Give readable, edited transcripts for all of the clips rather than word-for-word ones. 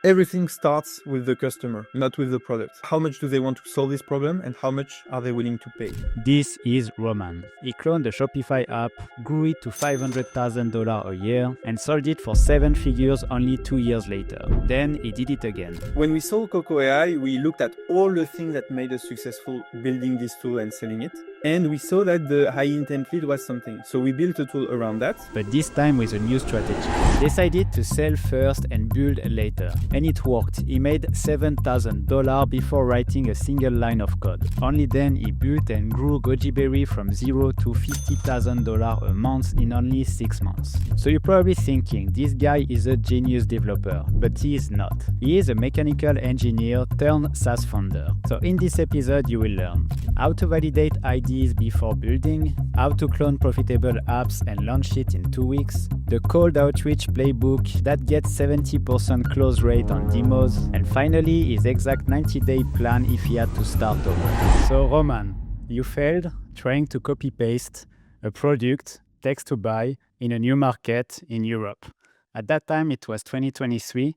Everything starts with the customer, not with the product. How much do they want to solve this problem and how much are they willing to pay? This is Romàn. He cloned the Shopify app, grew it to $500,000 a year, and sold it for 7 figures only 2 years later. Then he did it again. When we saw Coco AI, we looked at all the things that made us successful building this tool and selling it. And we saw that the high intent lead was something. So we built a tool around that. But this time with a new strategy. He decided to sell first and build later. And it worked. He made $7,000 before writing a single line of code. Only then he built and grew GojiBerry from $0 to $50,000 a month in only 6 months. So you're probably thinking this guy is a genius developer, but he is not. He is a mechanical engineer turned SaaS founder. So in this episode you will learn how to validate ideas before building, how to clone profitable apps and launch it in 2 weeks, the cold outreach playbook that gets 70% close rate on demos, and finally his exact 90-day plan if he had to start over. So Romàn, you failed trying to copy-paste a product, text to buy, in a new market in Europe. At that time it was 2023,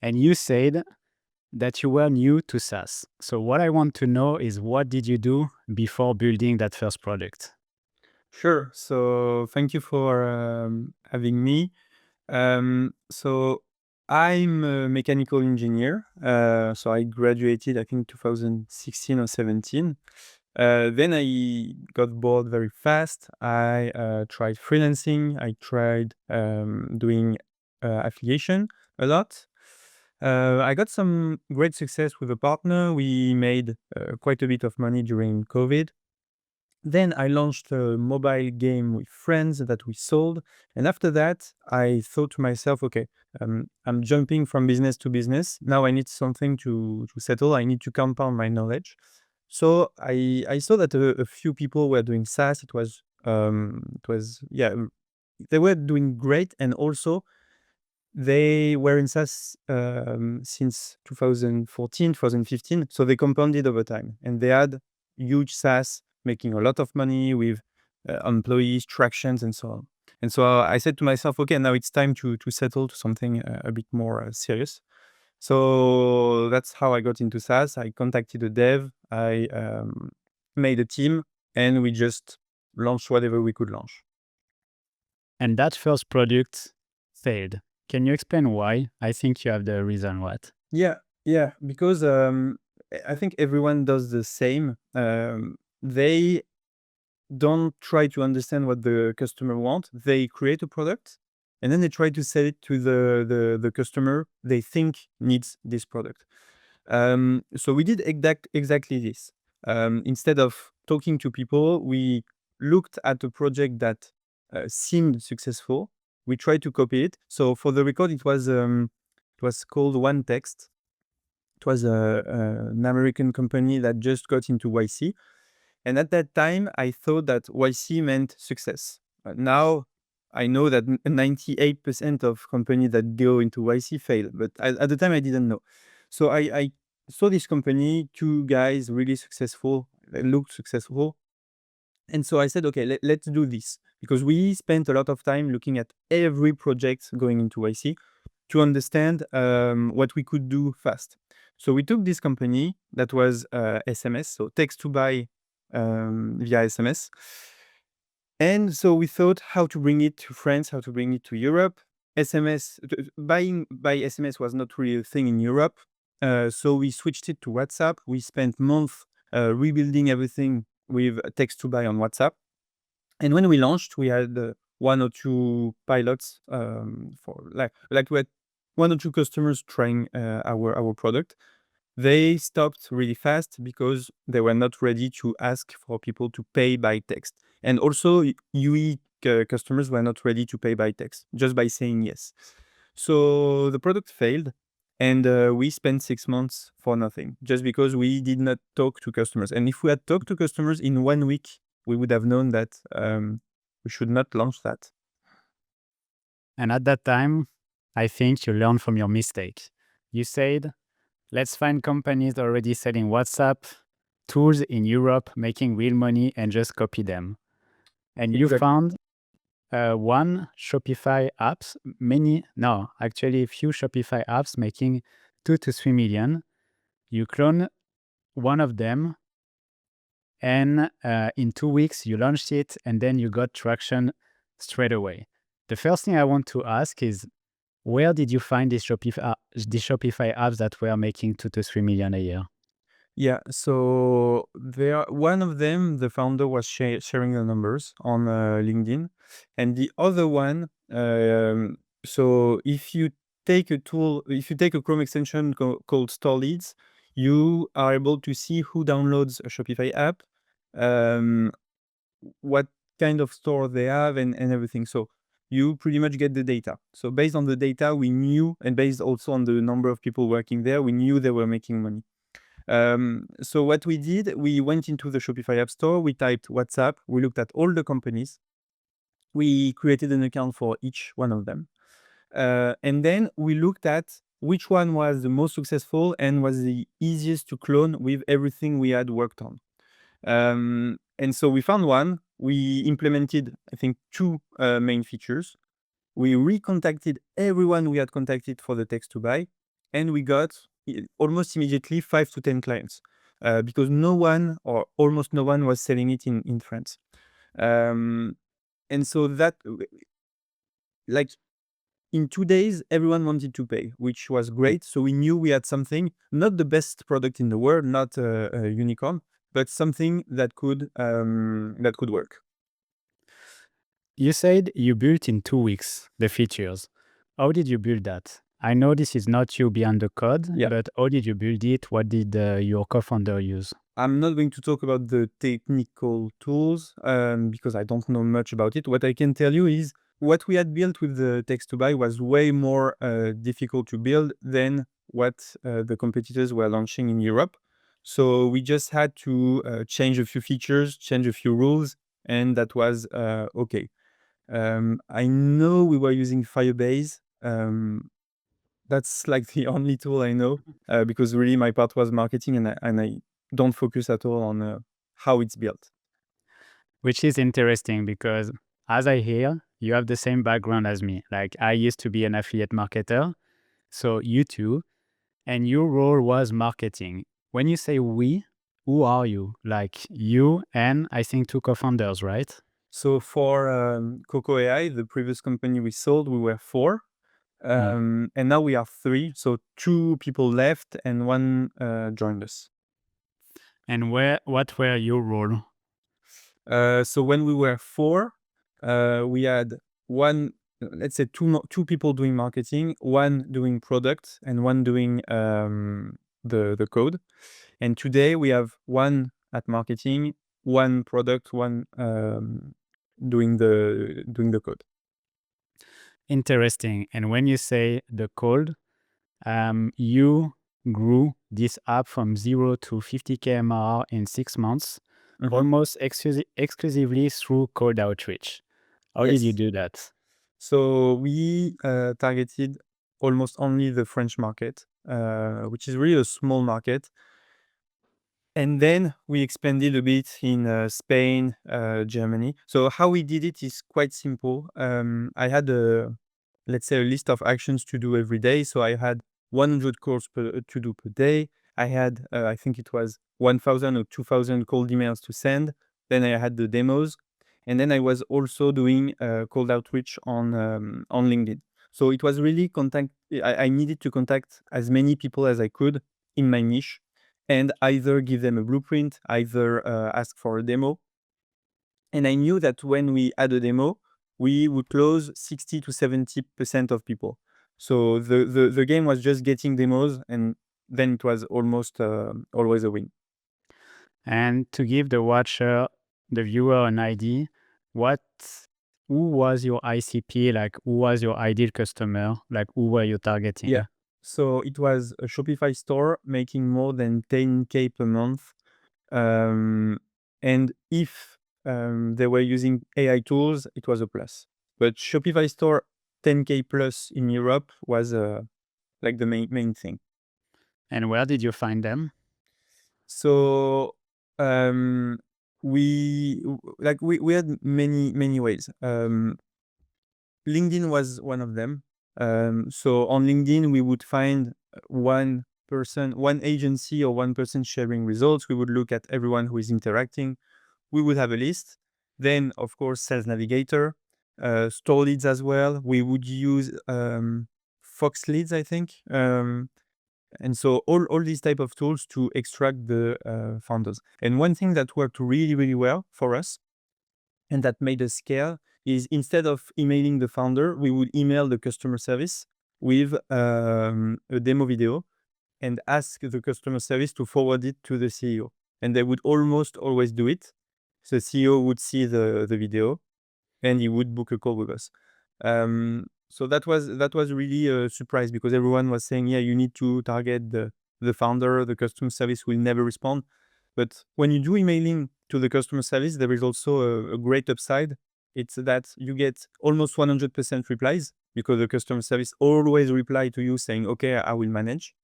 and you said that you were new to SaaS. So what I want to know is what did you do before building that first product? Sure. So thank you for having me. So I'm a mechanical engineer. So I graduated, I think, 2016 or 17. Then I got bored very fast. I tried freelancing. I tried doing affiliation a lot. I got some great success with a partner. We made quite a bit of money during COVID. Then I launched a mobile game with friends that we sold. And after that, I thought to myself, okay, I'm jumping from business to business. Now I need something to settle. I need to compound my knowledge. So I saw that a few people were doing SaaS. Yeah, they were doing great. And also they were in SaaS since 2014, 2015. So they compounded over time and they had huge SaaS making a lot of money with employees, tractions, and so on. And so I said to myself, okay, now it's time to settle to something a bit more serious. So that's how I got into SaaS. I contacted a dev, I made a team, and we just launched whatever we could launch. And that first product failed. Can you explain why? I think you have the reason what. Yeah, because I think everyone does the same. They don't try to understand what the customer wants. They create a product and then they try to sell it to the customer they think needs this product. So we did exactly this. Instead of talking to people, we looked at a project that seemed successful. We tried to copy it. So for the record, it was called One Text. It was an American company that just got into YC. And at that time, I thought that YC meant success. Now, I know that 98% of companies that go into YC fail, but at the time, I didn't know. So I saw this company, 2 guys really successful, they looked successful. And so I said, okay, let's do this. Because we spent a lot of time looking at every project going into YC to understand what we could do fast. So we took this company that was SMS, so text to buy via SMS. And so we thought how to bring it to France, how to bring it to Europe. Buying by SMS was not really a thing in Europe. So we switched it to WhatsApp. We spent months rebuilding everything with text to buy on WhatsApp. And when we launched, we had 1 or 2 pilots for like we had 1 or 2 customers trying our product. They stopped really fast because they were not ready to ask for people to pay by text. And also UE customers were not ready to pay by text, just by saying yes. So the product failed and we spent 6 months for nothing, just because we did not talk to customers. And if we had talked to customers in 1 week, we would have known that we should not launch that. And at that time, I think you learned from your mistake. You said, let's find companies already selling WhatsApp, tools in Europe, making real money, and just copy them. And you found a few Shopify apps making 2 to 3 million. You clone one of them, and in 2 weeks you launched it, and then you got traction straight away. The first thing I want to ask is, where did you find these Shopify apps that were making 2 to 3 million a year? Yeah, so one of them, the founder was sharing the numbers on LinkedIn, and the other one, so if you take a Chrome extension called Store Leads, you are able to see who downloads a Shopify app, um, what kind of store they have, and everything. So you pretty much get the data. So based on the data, we knew, and based also on the number of people working there, we knew they were making money. So what we did, we went into the Shopify App Store, we typed WhatsApp, we looked at all the companies, we created an account for each one of them. And then we looked at which one was the most successful and was the easiest to clone with everything we had worked on. And so we found one, we implemented, I think, two main features. We recontacted everyone we had contacted for the text to buy, and we got almost immediately 5 to 10 clients because no one or almost no one was selling it in France. And so that, like, in 2 days, everyone wanted to pay, which was great. So we knew we had something, not the best product in the world, not a unicorn, but something that could work. You said you built in 2 weeks the features. How did you build that? I know this is not you behind the code, Yeah. but how did you build it? What did your co-founder use? I'm not going to talk about the technical tools because I don't know much about it. What I can tell you is what we had built with the text to buy was way more difficult to build than what the competitors were launching in Europe. So we just had to change a few features, change a few rules, and that was okay. I know we were using Firebase. That's like the only tool I know because really my part was marketing, and I don't focus at all on how it's built. Which is interesting because, as I hear, you have the same background as me. Like, I used to be an affiliate marketer, so you too, and your role was marketing. When you say we, who are you? Like, you and I think 2 co-founders, right? So for Coco AI, the previous company we sold, we were 4. And now we are 3. So 2 people left and 1 joined us. And what were your role? So when we were 4, we had 1, let's say 2 people doing marketing, 1 doing product, and 1 doing the code. And today we have 1 at marketing, 1 product, 1 doing the code. Interesting. And when you say the code, you grew this app from 0 to 50K MRR in 6 months, almost exclusively through cold outreach. How did you Yes. do that? So we targeted almost only the French market, which is really a small market. And then we expanded a bit in Spain, Germany. So how we did it is quite simple. I had let's say, a list of actions to do every day. So I had 100 calls to do per day. I had, I think it was 1,000 or 2,000 cold emails to send. Then I had the demos. And then I was also doing cold outreach on LinkedIn. So it was really I needed to contact as many people as I could in my niche and either give them a blueprint, either ask for a demo. And I knew that when we had a demo, we would close 60 to 70% of people. So the game was just getting demos, and then it was almost always a win. And to give the watcher, the viewer, an idea, who was your ICP? Like, who was your ideal customer? Like, who were you targeting? Yeah. So it was a Shopify store making more than 10K per month. And if they were using AI tools, it was a plus. But Shopify store 10K plus in Europe was like the main thing. And where did you find them? So we had many ways. LinkedIn was one of them. So on LinkedIn, we would find one person, one agency or one person sharing results. We would look at everyone who is interacting. We would have a list. Then, of course, Sales Navigator, store leads as well. We would use Fox leads, I think. And so all these type of tools to extract the founders. And one thing that worked really, really well for us and that made us scale is instead of emailing the founder, we would email the customer service with a demo video and ask the customer service to forward it to the CEO. And they would almost always do it. So the CEO would see the video and he would book a call with us. So that was really a surprise because everyone was saying, yeah, you need to target the founder, the customer service will never respond. But when you do emailing to the customer service, there is also a great upside. It's that you get almost 100% replies because the customer service always reply to you saying, okay, I will manage.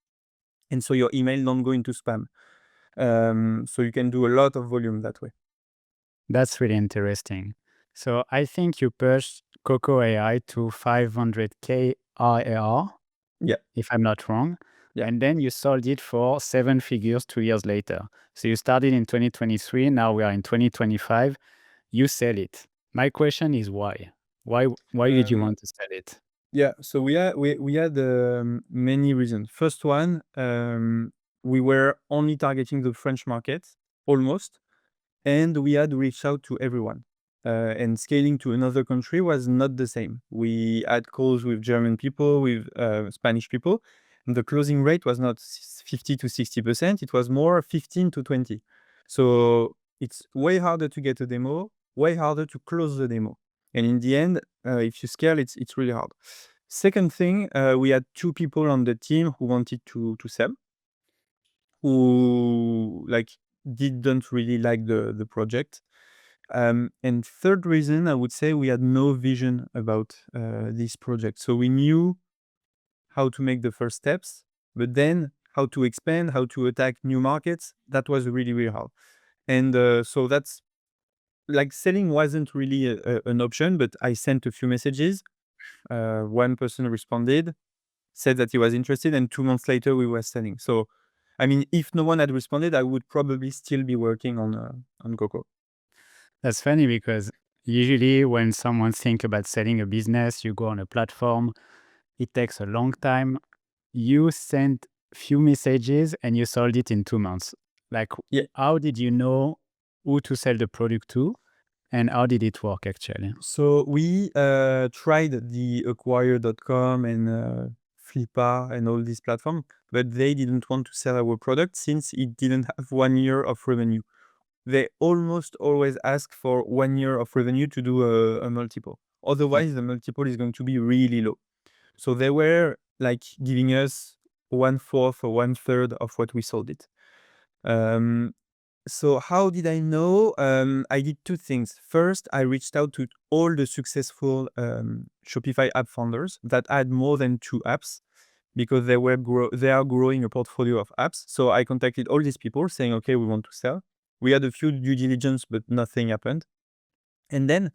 And so your email don't go into spam. So you can do a lot of volume that way. That's really interesting. So I think you pushed Coco AI to 500K RAR, Yeah. if I'm not wrong. Yeah. And then you sold it for 7 figures 2 years later. So you started in 2023, now we are in 2025. You sell it. My question is why? Why did you want to sell it? Yeah, so we had many reasons. First one, we were only targeting the French market, almost, and we had reached out to everyone. And scaling to another country was not the same. We had calls with German people, with Spanish people, and the closing rate was not 50 to 60%, it was more 15 to 20. So it's way harder to get a demo, way harder to close the demo. And in the end, if you scale, it's really hard. Second thing, we had 2 people on the team who wanted to sell, who didn't really like the project. And third reason, I would say we had no vision about this project. So we knew how to make the first steps, but then how to expand, how to attack new markets, that was really, really hard. And so that's selling wasn't really an option, but I sent a few messages. One person responded, said that he was interested, and 2 months later we were selling. So, I mean, if no one had responded, I would probably still be working on Coco. That's funny because usually when someone think about selling a business, you go on a platform, it takes a long time. You sent few messages and you sold it in 2 months. Yeah. How did you know who to sell the product to, and how did it work actually? So we tried the acquire.com and Flippa and all these platforms, but they didn't want to sell our product since it didn't have 1 year of revenue. They almost always ask for 1 year of revenue to do a multiple. Otherwise, the multiple is going to be really low. So they were giving us 1/4 or 1/3 of what we sold it. So how did I know? I did 2 things. First, I reached out to all the successful Shopify app founders that had more than 2 apps because they are growing a portfolio of apps. So I contacted all these people saying, okay, we want to sell. We had a few due diligence, but nothing happened. And then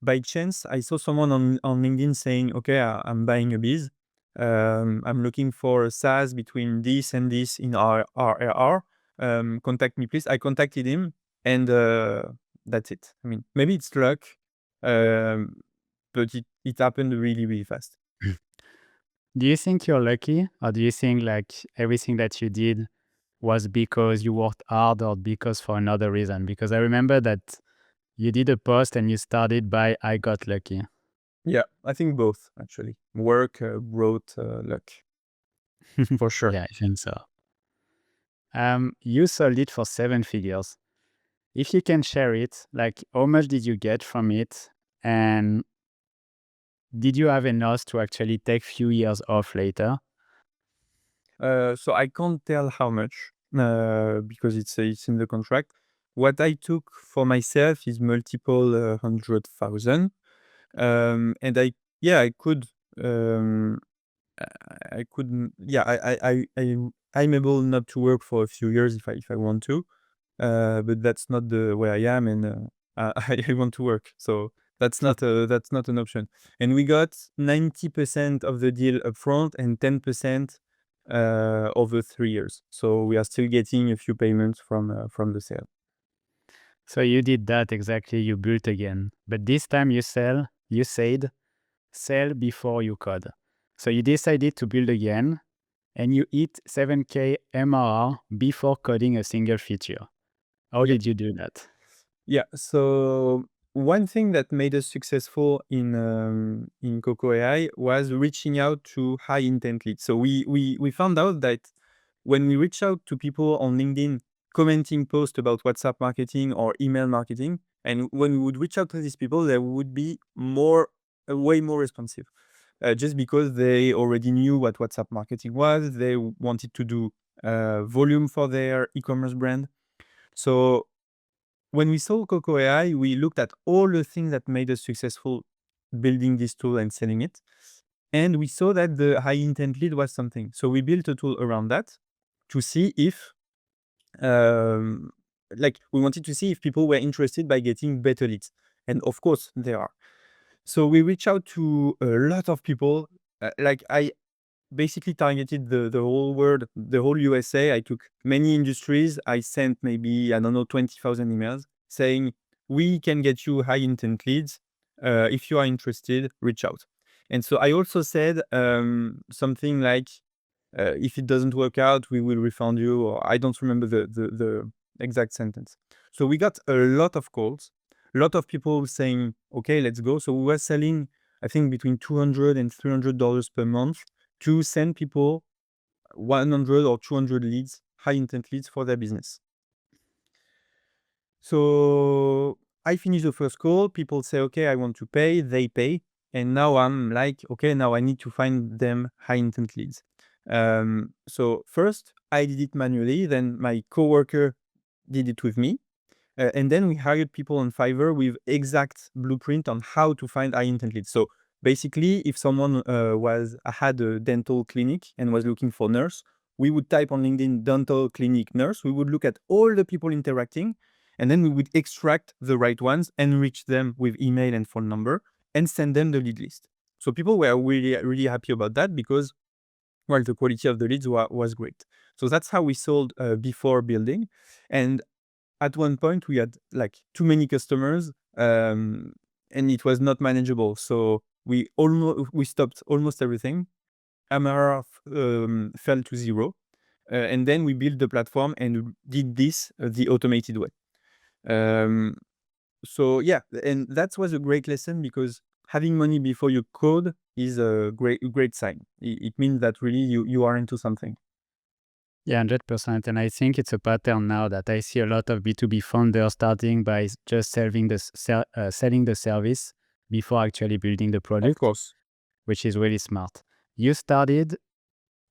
by chance, I saw someone on LinkedIn saying, okay, I'm buying a biz. I'm looking for a SaaS between this and this in our RRR. Contact me, please. I contacted him, and that's it. I mean, maybe it's luck, but it happened really, really fast. Do you think you're lucky, or do you think everything that you did was because you worked hard or because for another reason? Because I remember that you did a post and you started by "I got lucky." Yeah, I think both actually. Work brought luck for sure. Yeah, I think so. You sold it for 7 figures. If you can share it, how much did you get from it, and did you have enough to actually take few years off later? So I can't tell how much because it's in the contract. What I took for myself is multiple 100,000, and I could um, I couldn't yeah I'm able not to work for a few years if I want to, but that's not the way I am, and I want to work, so that's not an option. And we got 90% of the deal upfront and 10% over 3 years. So we are still getting a few payments from the sale. So you did that exactly, you built again. But this time you said, sell before you code. So you decided to build again and you hit 7K MRR before coding a single feature. How Yeah. did you do that? Yeah. So one thing that made us successful in Coco AI was reaching out to high intent leads. So we found out that when we reach out to people on LinkedIn commenting posts about WhatsApp marketing or email marketing, and when we would reach out to these people, they would be way more responsive. Just because they already knew what WhatsApp marketing was, they wanted to do volume for their e-commerce brand. So when we saw Coco AI, we looked at all the things that made us successful building this tool and selling it. And we saw that the high intent lead was something. So we built a tool around that to see if, we wanted to see if people were interested by getting better leads. And of course, they are. So we reached out to a lot of people. I basically targeted the whole world, the whole USA. I took many industries. I sent maybe, I don't know, 20,000 emails saying, we can get you high intent leads. If you are interested, reach out. And so I also said something like, if it doesn't work out, we will refund you, or I don't remember the exact sentence. So we got a lot of calls, a lot of people saying, okay, let's go. So we were selling, I think, between $200 and $300 per month to send people 100 or 200 leads, high intent leads for their business. So I finish the first call. People say, okay, I want to pay. They pay. And now I'm like, okay, now I need to find them high intent leads. So first I did it manually. Then my coworker did it with me. And then we hired people on Fiverr with exact blueprint on how to find high intent leads. So basically, if someone had a dental clinic and was looking for nurse, we would type on LinkedIn dental clinic nurse. We would look at all the people interacting, and then we would extract the right ones and reach them with email and phone number and send them the lead list. So people were really, really happy about that because, well, the quality of the leads was great. So that's how we sold before building. And at one point we had like too many customers, and it was not manageable. So we stopped almost everything. MRR fell to zero, and then we built the platform and did this the automated way. So yeah, and that was a great lesson because having money before you code is a great sign. It means that really you are into something. Yeah, 100%. And I think it's a pattern now that I see a lot of B2B founders starting by just selling the service before actually building the Of product, course. which is really smart. You started,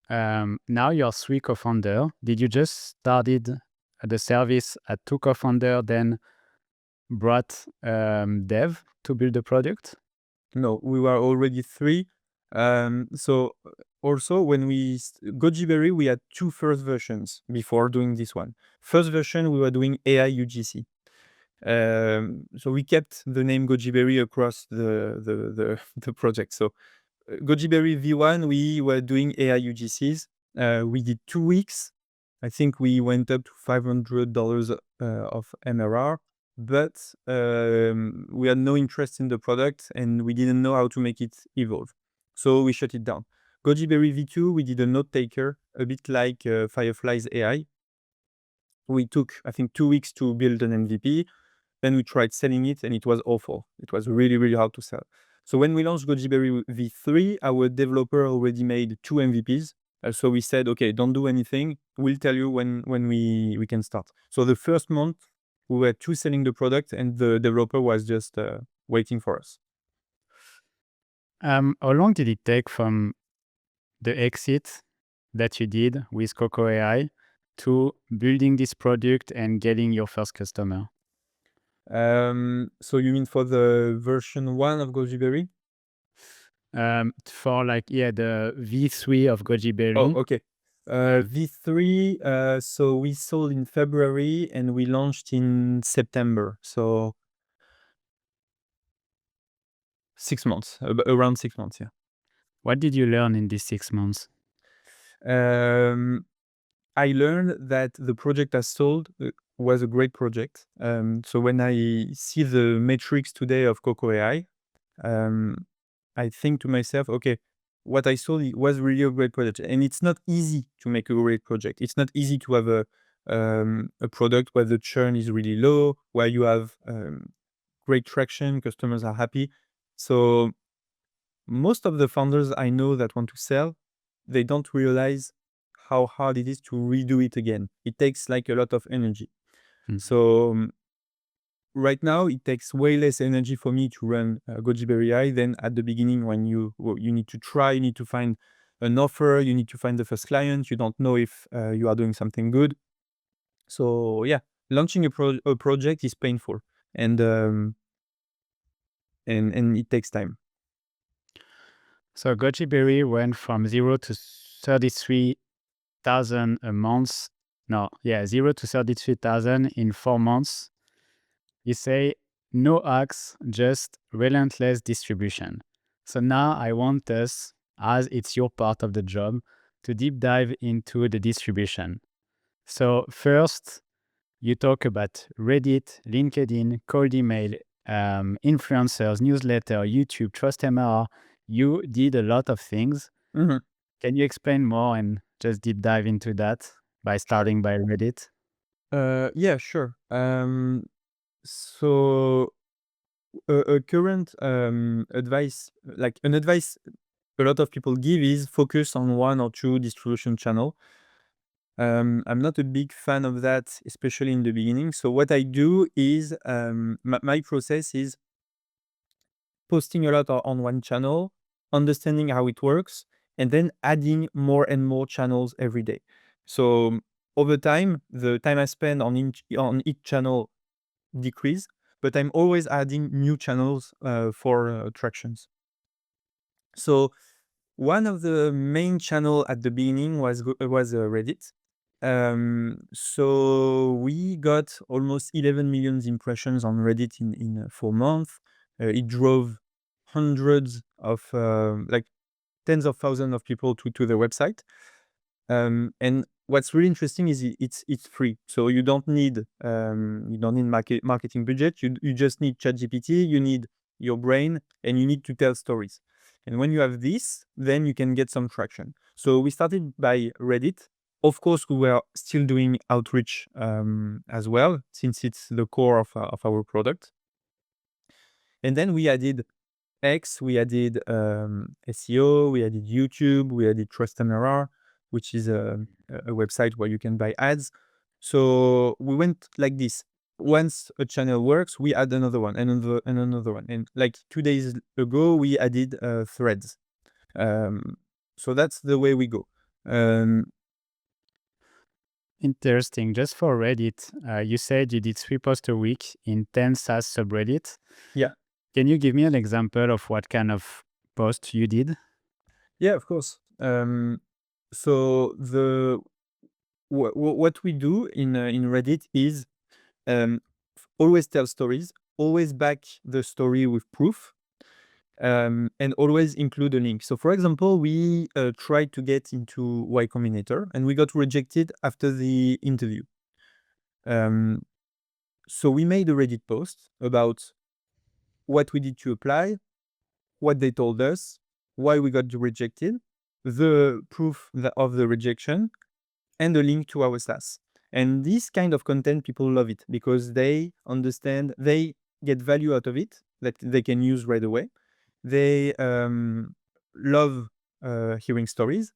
now you're 3 co-founder. Did you just started the service at 2 co-founder, then brought dev to build the product? No, we were already 3. So also when GojiBerry, we had 2 first versions before doing this one. First version, we were doing AI UGC. So we kept the name GojiBerry across the project. So GojiBerry V1, we were doing AI UGCs. We did 2 weeks. I think we went up to $500 of MRR, but we had no interest in the product and we didn't know how to make it evolve. So we shut it down. GojiBerry V2, we did a note taker, a bit like Firefly's AI. We took, I think, 2 weeks to build an MVP. Then we tried selling it and it was awful. It was really, really hard to sell. So when we launched GojiBerry V3, our developer already made 2 MVPs. So we said, okay, don't do anything. We'll tell you when we can start. So the first month, we were selling the product and the developer was just waiting for us. How long did it take from the exit that you did with Coco AI to building this product and getting your first customer? So you mean for the version 1 of GojiBerry? For the V3 of Oh, GojiBerry. okay. V3, so we sold in February and we launched in September. So 6 months, around 6 months, yeah. What did you learn in these 6 months? I learned that the project I sold was a great project. So when I see the metrics today of Coco AI, I think to myself, okay, what I saw was really a great project, and it's not easy to make a great project. It's not easy to have a product where the churn is really low, where you have great traction, customers are happy. So most of the founders I know that want to sell, they don't realize how hard it is to redo it again. It takes like a lot of energy. Mm. So right now, it takes way less energy for me to run GojiBerry AI than at the beginning when you need to try, you need to find an offer, you need to find the first client, you don't know if you are doing something good. So yeah, launching a project is painful, and and it takes time. So GojiBerry went from 0 to 33,000 a month. No, yeah, 0 to 33,000 in 4 months. You say no hacks, just relentless distribution. So now I want us, as it's your part of the job, to deep dive into the distribution. So first, you talk about Reddit, LinkedIn, cold email, influencers, newsletter, YouTube, TrustMRR. You did a lot of things. Mhm. Can you explain more and just deep dive into that by starting by Reddit? Yeah, sure. So a current advice, like an advice a lot of people give, is focus on one or two distribution channel. I'm not a big fan of that, especially in the beginning. So what I do is my process is posting a lot on one channel, understanding how it works, and then adding more and more channels every day. So over time, the time I spend on each channel decrease, but I'm always adding new channels for attractions. So one of the main channel at the beginning was Reddit. So we got almost 11 million impressions on Reddit in 4 months. It drove hundreds of like tens of thousands of people to the website. And what's really interesting is it's free, so you don't need marketing budget. You just need ChatGPT, you need your brain, and you need to tell stories. And when you have this, then you can get some traction. So we started by Reddit. Of course, we were still doing outreach as well, since it's the core of our product. And then we added X, we added SEO, we added YouTube, we added TrustMRR, which is a website where you can buy ads. So we went like this. Once a channel works, we add another one, and another one. And like 2 days ago, we added threads. So that's the way we go. Um, Interesting. Just for Reddit, you said you did 3 posts a week in 10 SaaS subreddits. yeah, Can you give me an example of what kind of post you did? yeah, of course. So what we do in Reddit is um, always tell stories, always back the story with proof, and always include a link. So, for example, we tried to get into Y Combinator, and we got rejected after the interview. Um, so we made a Reddit post about what we did to apply, what they told us, why we got rejected, the proof of the rejection, and a link to our SaaS. And this kind of content, people love it because they understand, they get value out of it that they can use right away. They love hearing stories,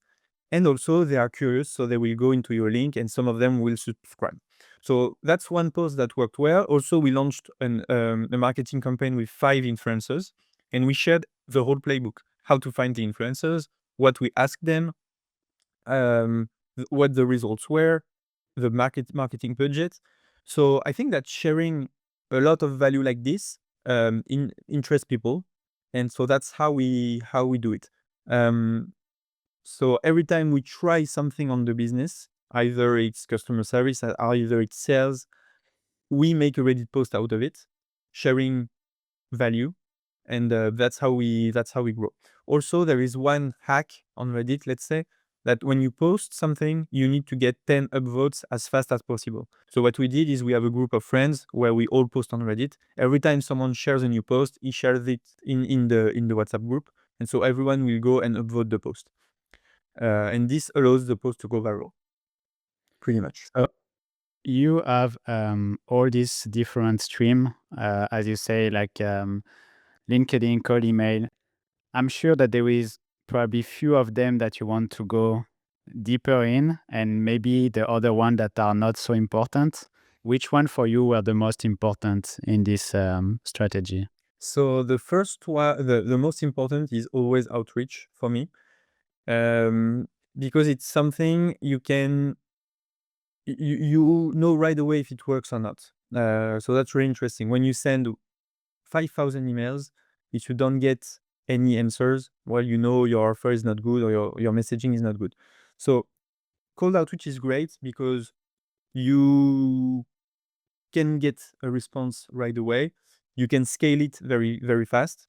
and also they are curious, so they will go into your link, and some of them will subscribe. So that's one post that worked well. Also, we launched a marketing campaign with 5 influencers, and we shared the whole playbook: how to find the influencers, what we asked them, what the results were, the marketing budget. So I think that sharing a lot of value like this interests people, and so that's how we do it. So every time we try something on the business, either it's customer service or either it's sales, we make a Reddit post out of it, sharing value, and that's how we grow. Also, there is one hack on Reddit, let's say, that when you post something, you need to get 10 upvotes as fast as possible. So what we did is we have a group of friends where we all post on Reddit. Every time someone shares a new post, he shares it in the WhatsApp group. And so everyone will go and upvote the post. And this allows the post to go viral, pretty much. So you have all these different stream, as you say, like LinkedIn, cold email. I'm sure that there is probably few of them that you want to go deeper in, and maybe the other one that are not so important. Which one for you were the most important in this strategy? So the first one, the most important is always outreach for me, because it's something you can you know right away if it works or not. So that's really interesting. When you send 5,000 emails, if you don't get any answers, well, you know your offer is not good or your messaging is not good. So cold outreach is great because you can get a response right away. You can scale it very, very fast.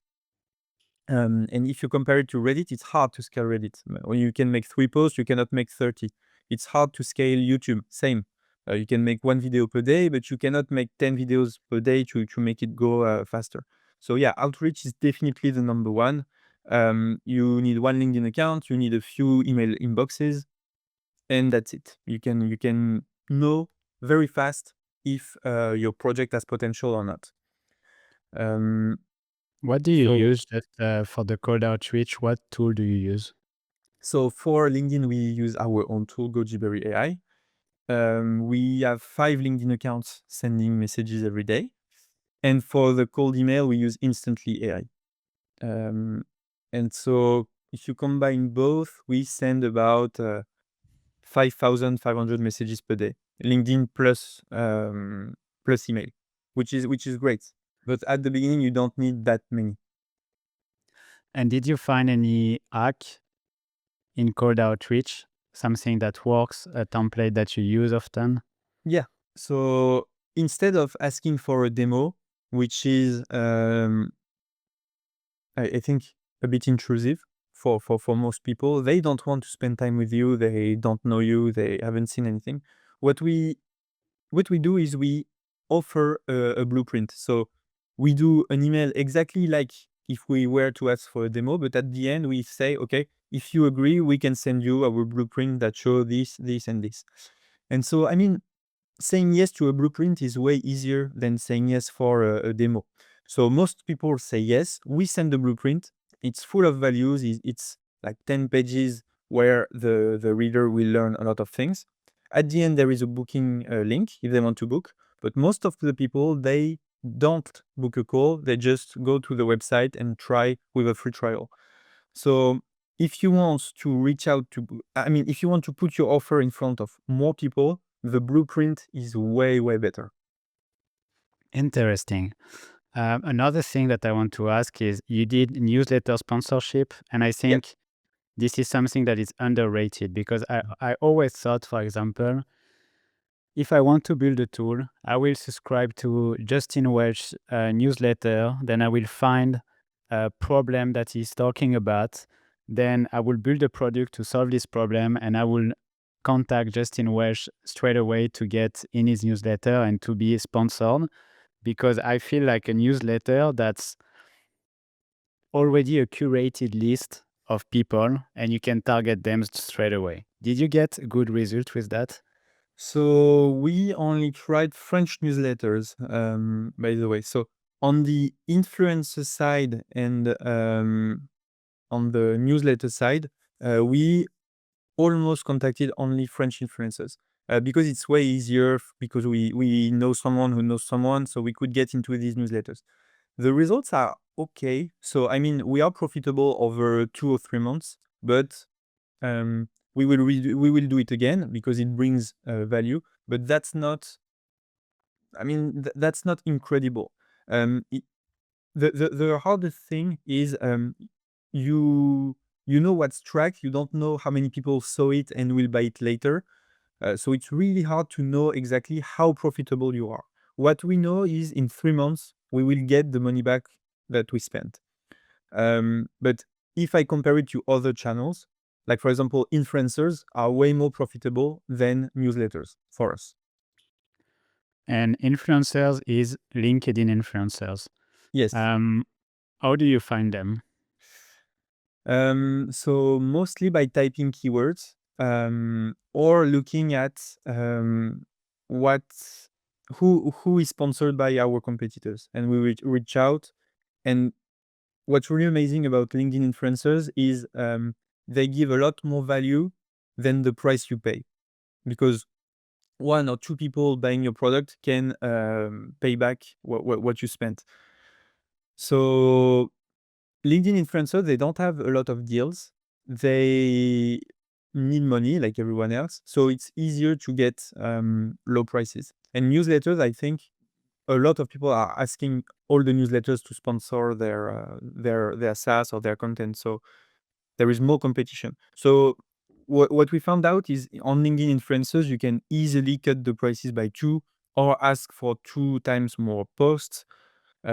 And if you compare it to Reddit, it's hard to scale Reddit. When you can make 3 posts, you cannot make 30. It's hard to scale YouTube. Same. You can make 1 video per day, but you cannot make 10 videos per day to make it go faster. So yeah, outreach is definitely the number one. You need 1 LinkedIn account, you need a few email inboxes, and that's it. You can know very fast if your project has potential or not. Um, What do you so use for the cold outreach? What tool do you use? So for LinkedIn, we use our own tool, GojiBerry AI. We have 5 LinkedIn accounts sending messages every day. And for the cold email, we use Instantly AI. And so if you combine both, we send about 5,500 messages per day. LinkedIn plus email, which is great. But at the beginning, you don't need that many. And did you find any hack in cold outreach? Something that works, a template that you use often? Yeah. So instead of asking for a demo, which is I think a bit intrusive for most people, they don't want to spend time with you. They don't know you. They haven't seen anything. What we do is we offer a blueprint. So we do an email exactly like if we were to ask for a demo, but at the end we say, okay, if you agree, we can send you our blueprint that show this, this, and this. And so, I mean, saying yes to a blueprint is way easier than saying yes for a demo. So most people say yes. We send the blueprint. It's full of values. It's like 10 pages where the reader will learn a lot of things. At the end, there is a booking link if they want to book. But most of the people, they don't book a call. They just go to the website and try with a free trial. So if you want to reach out to, if you want to put your offer in front of more people, the blueprint is way, way better. Interesting. Another thing that I want to ask is you did newsletter sponsorship, and I Yeah. think this is something that is underrated because I always thought, for example, if I want to build a tool, I will subscribe to Justin Welch's newsletter, then I will find a problem that he's talking about, then I will build a product to solve this problem, and I will contact Justin Welch straight away to get in his newsletter and to be sponsored because I feel like a newsletter that's already a curated list of people and you can target them straight away. Did you get a good result with that? So we only tried French newsletters, by the way. So on the influencer side and on the newsletter side, we almost contacted only French influencers because it's way easier because we know someone who knows someone, so we could get into these newsletters. The results are okay. So I mean, we are profitable over 2 or 3 months, but we will do it again because it brings value. But that's not. That's not incredible. It, the hardest thing is you know what's tracked. You don't know how many people saw it and will buy it later. So it's really hard to know exactly how profitable you are. What we know is in 3 months we will get the money back that we spent. But if I compare it to other channels, Like, for example, influencers are way more profitable than newsletters for us. And influencers is LinkedIn influencers. Yes. How do you find them? So mostly by typing keywords, or looking at what who is sponsored by our competitors, and we reach out. And what's really amazing about LinkedIn influencers is they give a lot more value than the price you pay, because one or two people buying your product can pay back what you spent. So LinkedIn influencers, they don't have a lot of deals. They need money like everyone else. So it's easier to get low prices. And newsletters, I think a lot of people are asking all the newsletters to sponsor their SaaS or their content. So there is more competition. So what we found out is on LinkedIn influencers, you can easily cut the prices by 2 or ask for 2 times more posts.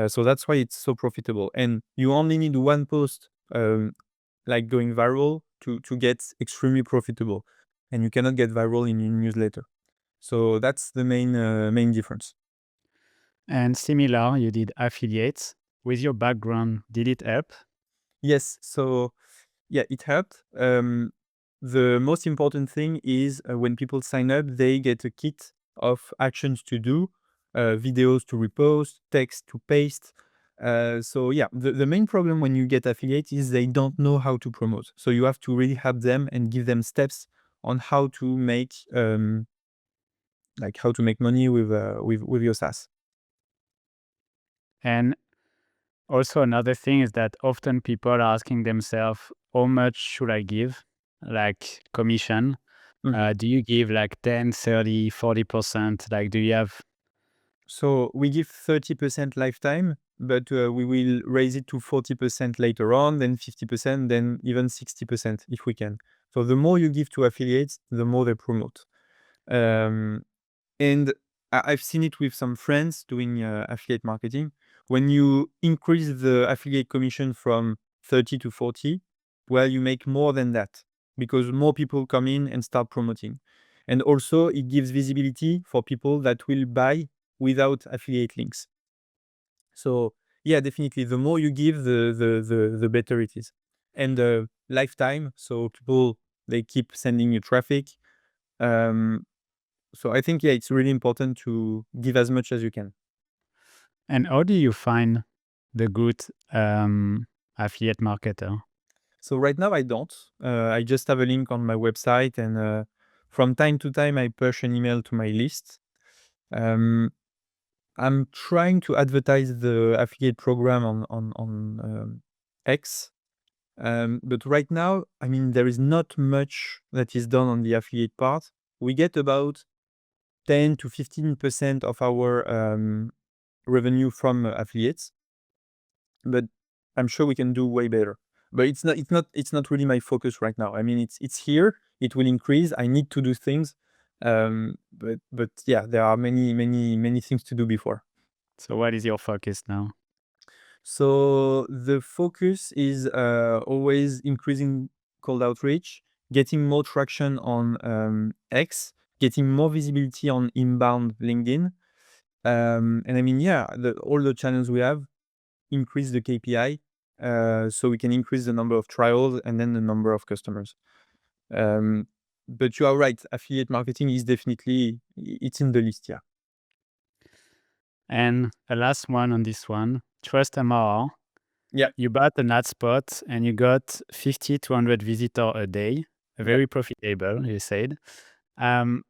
So that's why it's so profitable. And you only need one post, like going viral to get extremely profitable. And you cannot get viral in your newsletter. So that's the main difference. And similar, you did affiliates. With your background, did it help? Yes. So yeah, it helped. The most important thing is when people sign up, they get a kit of actions to do, videos to repost, text to paste. So yeah, the main problem when you get affiliate is they don't know how to promote. So you have to really help them and give them steps on how to make money with your SaaS. And also another thing is that often people are asking themselves, how much should I give? Like commission. Mhm. Do you give like 10, 30, 40%? Like, do you have? So we give 30% lifetime, but we will raise it to 40% later on, then 50%, then even 60% if we can. So the more you give to affiliates, the more they promote. Um, and I've seen it with some friends doing affiliate marketing. When you increase the affiliate commission from 30 to 40, well, you make more than that because more people come in and start promoting. And also, it gives visibility for people that will buy without affiliate links. So, yeah, definitely, the more you give, the better it is. And lifetime, so people, they keep sending you traffic. Um, so I think, yeah, it's really important to give as much as you can. And how do you find the good affiliate marketer? So right now I don't. I just have a link on my website, and from time to time I push an email to my list. Um, I'm trying to advertise the affiliate program on X. But right now, I mean, there is not much that is done on the affiliate part. We get about 10 to 15% of our revenue from affiliates, but I'm sure we can do way better. But it's not really my focus right now. I mean, it's here. It will increase. I need to do things, but yeah, there are many things to do before. So what is your focus now? So the focus is always increasing cold outreach, getting more traction on X, getting more visibility on inbound LinkedIn. And I mean, yeah, all the channels we have increase the KPI, so we can increase the number of trials and then the number of customers. Um, but you are right, affiliate marketing is definitely, it's in the list, yeah. And a last one on this one, TrustMRR. Yeah, You bought an ad spot and you got 50 to 100 visitors a day, yeah. very profitable, you said. Um,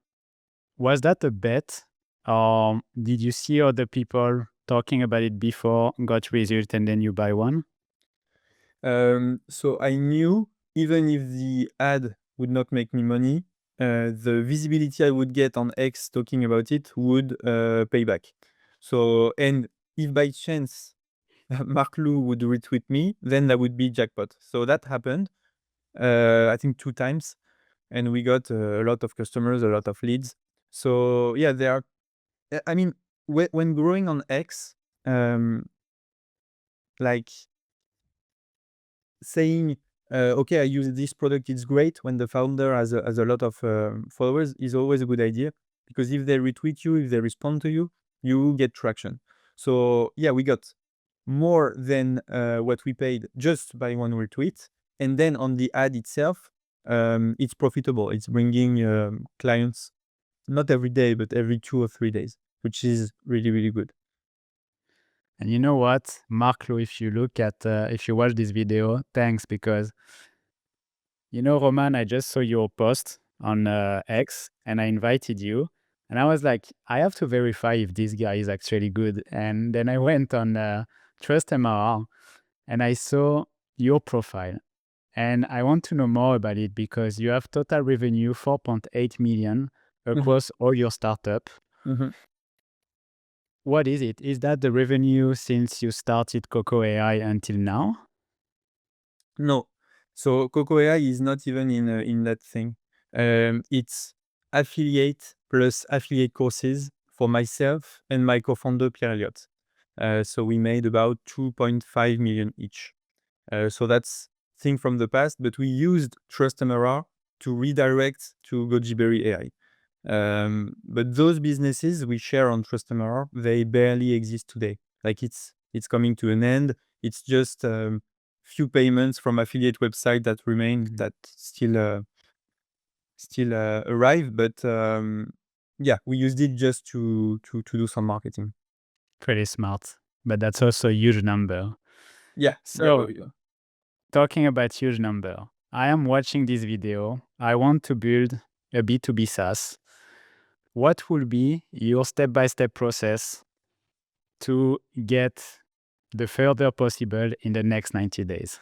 was that a bet, or did you see other people talking about it before, got result, and then you buy one? So I knew even if the ad would not make me money, the visibility I would get on X talking about it would pay back. So, and if by chance Mark Lou would retweet me, then that would be jackpot. So that happened, I think 2 times, and we got a lot of customers, a lot of leads. So yeah, there are. I mean, when growing on X, like saying okay, I use this product, it's great. When the founder has a lot of followers, is always a good idea, because if they retweet you, if they respond to you, you get traction. So yeah, we got more than what we paid just by one retweet. And then on the ad itself, it's profitable. It's bringing clients, not every day, but every 2 or 3 days, which is really, really good. And you know what, Mark-Lou, if you look at, if you watch this video, thanks, because, you know, Roman, I just saw your post on X and I invited you. And I was like, I have to verify if this guy is actually good. And then I went on TrustMRR and I saw your profile. And I want to know more about it because you have total revenue 4.8 million across all your startup. Mhm. What is it? Is that the revenue since you started Coco AI until now? No. So Coco AI is not even in that thing. It's affiliate plus affiliate courses for myself and my co-founder Pierre Elliott. So we made about 2.5 million each. So that's thing from the past, but we used TrustMRR to redirect to GojiBerry AI. But those businesses we share on TrustMRR, they barely exist today. Like it's coming to an end. It's just few payments from affiliate website that remain, that still arrive. But yeah, we used it just to do some marketing. Pretty smart. But that's also a huge number. Yeah. So, talking about huge number, I am watching this video. I want to build a B2B SaaS. What will be your step-by-step process to get the further possible in the next 90 days?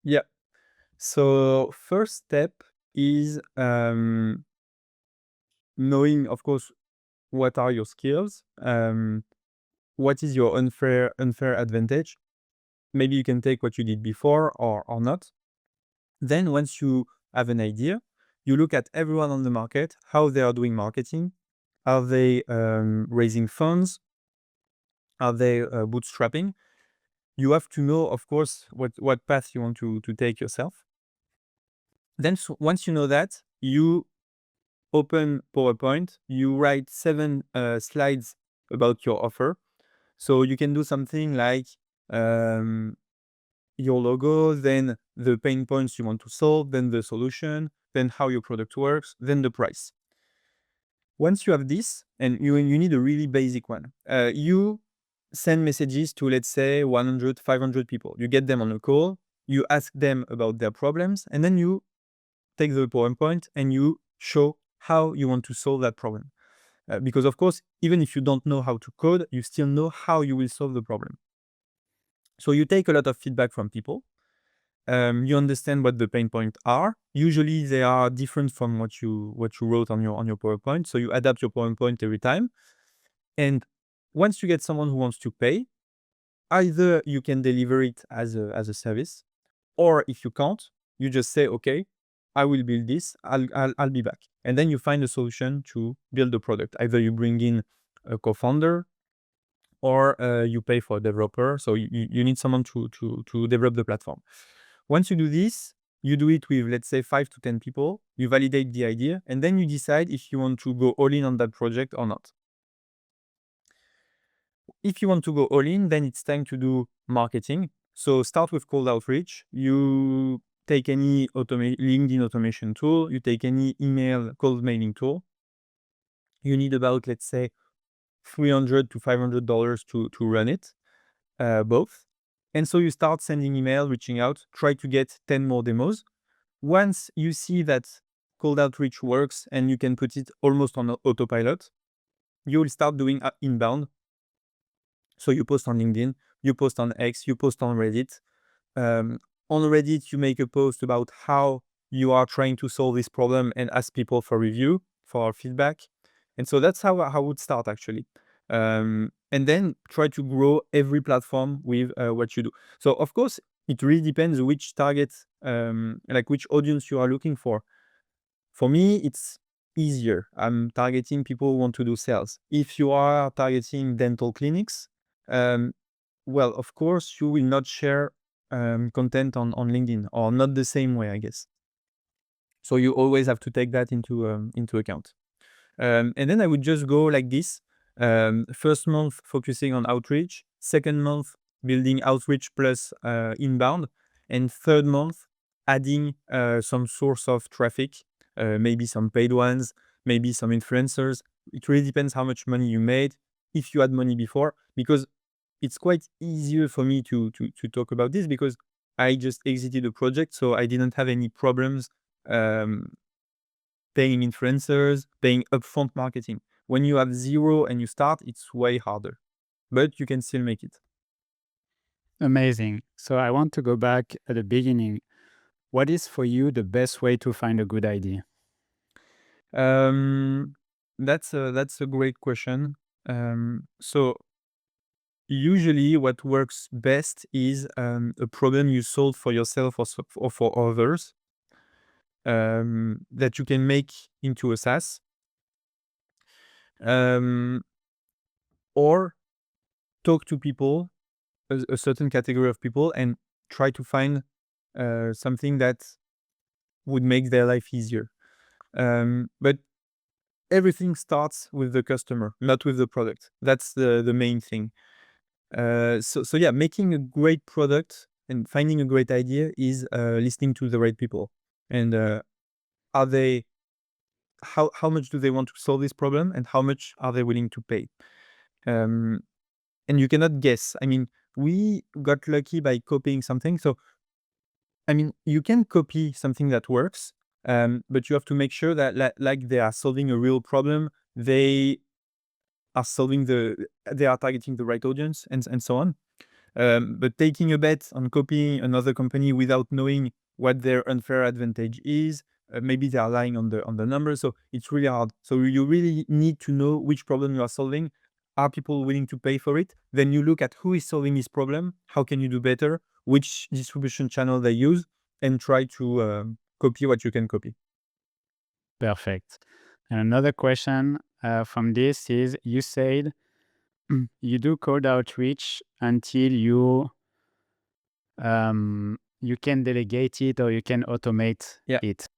Yeah. So first step is knowing, of course, what are your skills, what is your unfair advantage. Maybe you can take what you did before or not. Then once you have an idea, you look at everyone on the market, how they are doing marketing. Are they raising funds? Are they bootstrapping? You have to know, of course, what path you want to take yourself. Then once you know that, you open PowerPoint, you write 7 slides about your offer. So you can do something like your logo, then the pain points you want to solve, then the solution, then how your product works, then the price. Once you have this, and you need a really basic one, you send messages to, let's say, 100, 500 people. You get them on a call, you ask them about their problems, and then you take the PowerPoint and you show how you want to solve that problem. Because, of course, even if you don't know how to code, you still know how you will solve the problem. So you take a lot of feedback from people. You understand what the pain points are. Usually they are different from what you wrote on your PowerPoint. So you adapt your PowerPoint every time. And once you get someone who wants to pay, either you can deliver it as a service, or if you can't, you just say, okay, I will build this. I'll be back. And then you find a solution to build the product. Either you bring in a co-founder, or you pay for a developer. So you need someone to develop the platform. Once you do this, you do it with, let's say, 5 to 10 people. You validate the idea, and then you decide if you want to go all in on that project or not. If you want to go all in, then it's time to do marketing. So start with cold outreach. You take any LinkedIn automation tool. You take any email cold mailing tool. You need about, let's say, $300 to $500 to run it, both. And so you start sending email, reaching out, try to get 10 more demos. Once you see that cold outreach works and you can put it almost on autopilot, you will start doing inbound. So you post on LinkedIn, you post on X, you post on Reddit. On Reddit, you make a post about how you are trying to solve this problem and ask people for review, for feedback. And so that's how I would start, actually. And then try to grow every platform with what you do. So, of course, it really depends which target, like which audience you are looking for. For me, it's easier. I'm targeting people who want to do sales. If you are targeting dental clinics, well, of course, you will not share content on LinkedIn, or not the same way, I guess. So you always have to take that into account. And then I would just go like this. First month focusing on outreach, second month building outreach plus inbound, and third month adding some source of traffic, maybe some paid ones, maybe some influencers. It really depends how much money you made, if you had money before, because it's quite easier for me to talk about this because I just exited a project, so I didn't have any problems paying influencers, paying upfront marketing. When you have zero and you start, it's way harder, but you can still make it. Amazing. So I want to go back at the beginning. What is for you the best way to find a good idea? That's a great question. So usually what works best is a problem you solve for yourself or for others, that you can make into a SaaS, or talk to people, a certain category of people, and try to find something that would make their life easier. But everything starts with the customer, not with the product. That's the main thing. So yeah, making a great product and finding a great idea is listening to the right people. And are they how much do they want to solve this problem, and how much are they willing to pay? And you cannot guess. I mean, we got lucky by copying something. So I mean, you can copy something that works, but you have to make sure that like they are solving a real problem. They are they are targeting the right audience, and so on. But taking a bet on copying another company without knowing what their unfair advantage is, maybe they are lying on the numbers. So it's really hard. So you really need to know which problem you are solving. Are people willing to pay for it? Then you look at who is solving this problem. How can you do better? Which distribution channel they use, and try to copy what you can copy. Perfect. And another question from this is, you said you do code outreach until you can delegate it or you can automate Yeah. it.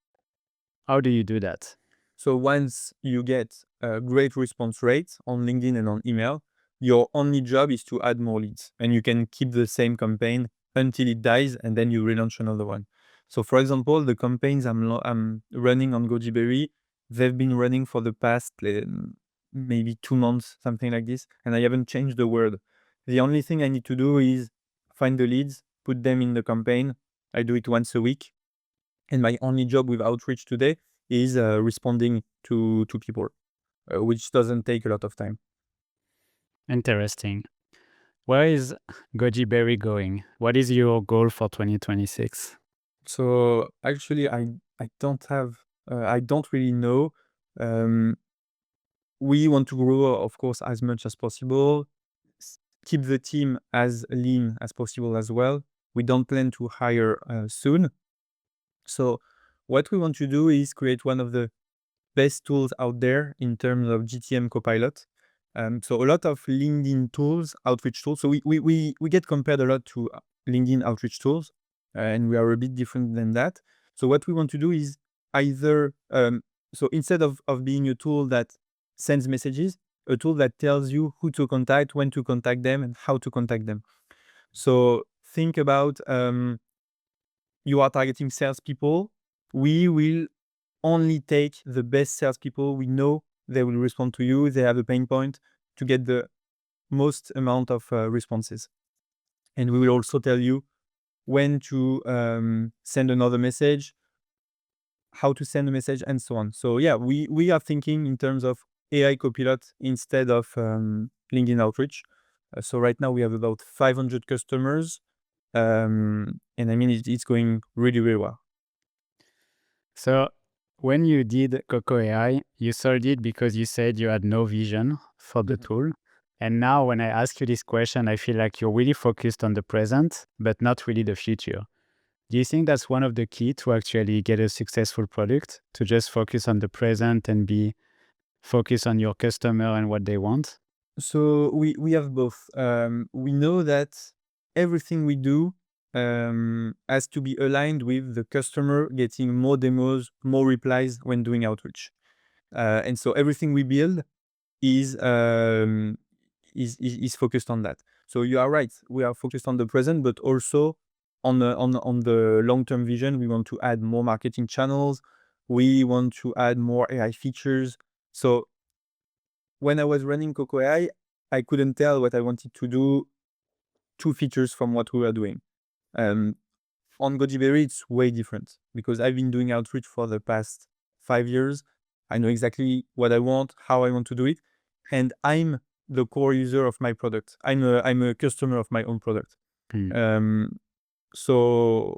How do you do that? So once you get a great response rate on LinkedIn and on email, your only job is to add more leads, and you can keep the same campaign until it dies, and then you relaunch another one. So for example, the campaigns I'm running on GojiBerry, they've been running for the past maybe 2 months, something like this, and I haven't changed the word. The only thing I need to do is find the leads, put them in the campaign. I do it once a week, and my only job with outreach today is responding to people, which doesn't take a lot of time. Interesting. Where is GojiBerry going? What is your goal for 2026? So actually, I don't have I don't really know. We want to grow, of course, as much as possible. Keep the team as lean as possible as well. We don't plan to hire soon. So what we want to do is create one of the best tools out there in terms of GTM Copilot. So a lot of LinkedIn tools, outreach tools. So we get compared a lot to LinkedIn outreach tools, and we are a bit different than that. So what we want to do is either, so instead of being a tool that sends messages, a tool that tells you who to contact, when to contact them, and how to contact them. So think about, you are targeting salespeople. We will only take the best salespeople. We know they will respond to you. They have a pain point to get the most amount of responses. And we will also tell you when to send another message, how to send a message, and so on. So yeah, we are thinking in terms of AI Copilot instead of LinkedIn Outreach. So right now we have about 500 customers. And I mean, it's going really, really well. So when you did Coco AI, you sold it because you said you had no vision for the tool. And now when I ask you this question, I feel like you're really focused on the present, but not really the future. Do you think that's one of the key to actually get a successful product, to just focus on the present and be focused on your customer and what they want? So we have both. We know that everything we do has to be aligned with the customer getting more demos, more replies when doing outreach. And so everything we build is focused on that. So you are right. We are focused on the present, but also on the long-term vision. We want to add more marketing channels. We want to add more AI features. So when I was running Coco AI, I couldn't tell what I wanted to do 2 features from what we were doing. On GojiBerry, it's way different because I've been doing outreach for the past 5 years. I know exactly what I want, how I want to do it, and I'm the core user of my product. I'm a customer of my own product. So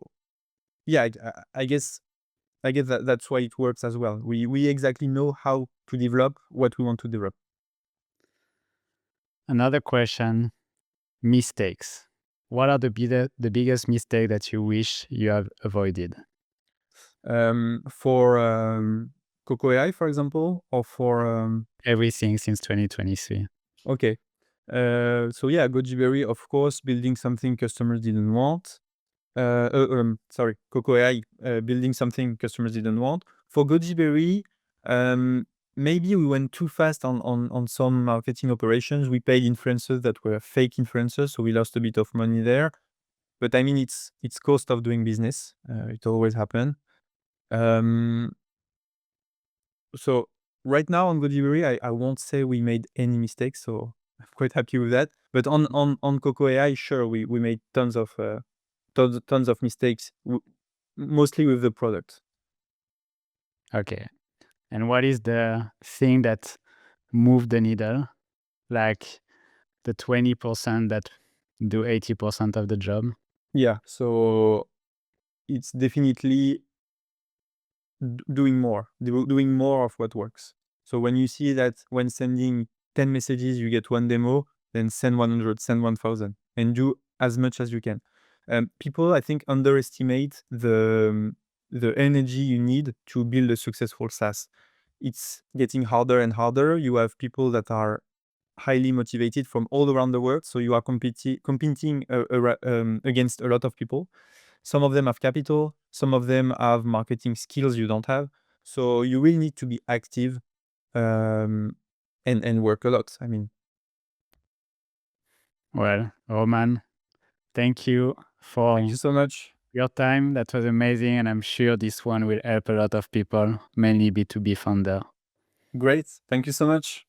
yeah, I guess that's why it works as well. We exactly know how to develop what we want to develop. Another question, mistakes. What are the biggest mistake that you wish you have avoided? For Coco AI, for example, or for Everything since 2023. okay. So yeah, GojiBerry, of course, building something customers didn't want. Sorry, Coco AI, building something customers didn't want. For GojiBerry, maybe we went too fast on some marketing operations. We paid influencers that were fake influencers, so we lost a bit of money there. But I mean, it's cost of doing business. It always happens. So right now on GojiBerry, I won't say we made any mistakes, so I'm quite happy with that. But on Coco AI, sure, we made tons of mistakes, mostly with the product. Okay. And what is the thing that moved the needle? Like the 20% that do 80% of the job? Yeah, so it's definitely doing more of what works. So when you see that when sending 10 messages, you get 1 demo, then send 100, send 1,000, and do as much as you can. People, I think, underestimate the energy you need to build a successful SaaS. It's getting harder and harder. You have people that are highly motivated from all around the world, so you are competing against a lot of people. Some of them have capital, some of them have marketing skills you don't have. So you really need to be active and work a lot. I mean, Well, Roman, thank you for thank you so much. your time. That was amazing. And I'm sure this one will help a lot of people, mainly B2B founder. Great. Thank you so much.